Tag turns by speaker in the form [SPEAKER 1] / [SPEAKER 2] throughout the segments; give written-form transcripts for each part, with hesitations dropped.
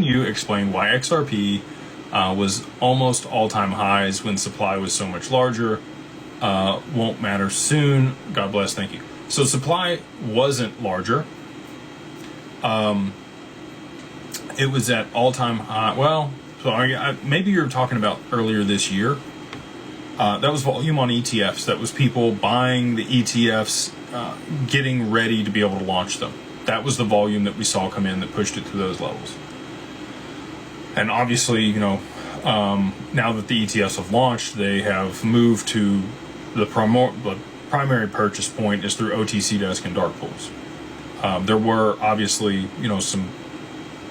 [SPEAKER 1] You explain why XRP was almost all-time highs when supply was so much larger. Won't matter soon. God bless. Thank you. So supply wasn't larger. It was at all-time high. Well, so maybe you're talking about earlier this year. That was volume on ETFs. That was people buying the ETFs, getting ready to be able to launch them. That was the volume that we saw come in that pushed it to those levels. And obviously, now that the ETFs have launched, they have moved to the primary purchase point is through OTC desk and dark pools. There were obviously, some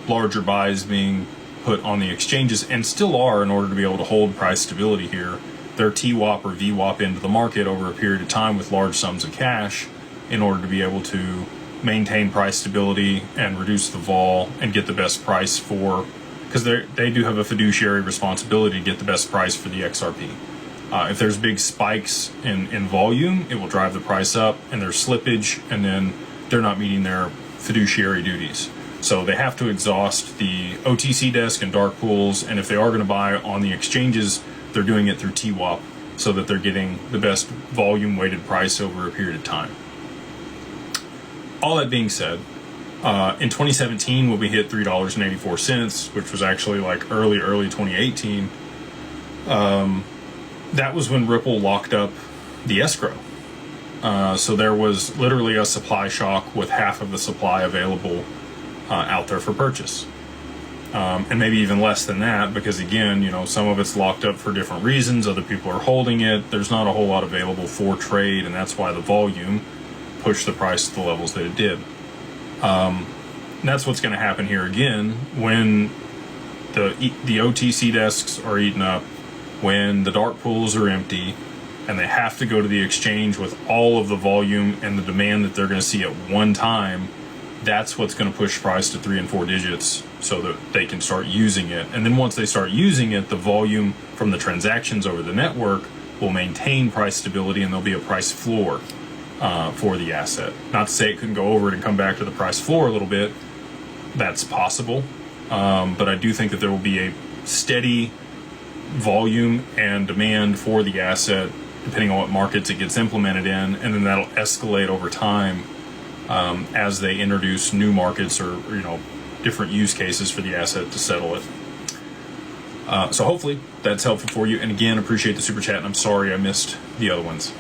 [SPEAKER 1] larger buys being put on the exchanges, and still are, in order to be able to hold price stability here. Their TWAP or VWAP into the market over a period of time with large sums of cash in order to be able to maintain price stability and reduce the vol and get the best price for, because they do have a fiduciary responsibility to get the best price for the XRP. If there's big spikes in volume, it will drive the price up, and there's slippage, and then they're not meeting their fiduciary duties. So they have to exhaust the OTC desk and dark pools, and if they are going to buy on the exchanges, they're doing it through TWAP so that they're getting the best volume-weighted price over a period of time. All that being said, in 2017, when we hit $3.84, which was actually like early 2018, that was when Ripple locked up the escrow. So there was literally a supply shock with half of the supply available out there for purchase. And maybe even less than that, because again, some of it's locked up for different reasons. Other people are holding it. There's not a whole lot available for trade, and that's why the volume pushed the price to the levels that it did. And that's what's going to happen here again when the OTC desks are eaten up, when the dark pools are empty, and they have to go to the exchange with all of the volume and the demand that they're going to see at one time. That's what's going to push price to 3 and 4 digits so that they can start using it. And then once they start using it, the volume from the transactions over the network will maintain price stability, and there'll be a price floor for the asset. Not to say it couldn't go over it and come back to the price floor a little bit. That's possible. But I do think that there will be a steady volume and demand for the asset, depending on what markets it gets implemented in, and then that'll escalate over time as they introduce new markets or different use cases for the asset to settle it. So hopefully that's helpful for you. And again, appreciate the super chat, and I'm sorry I missed the other ones.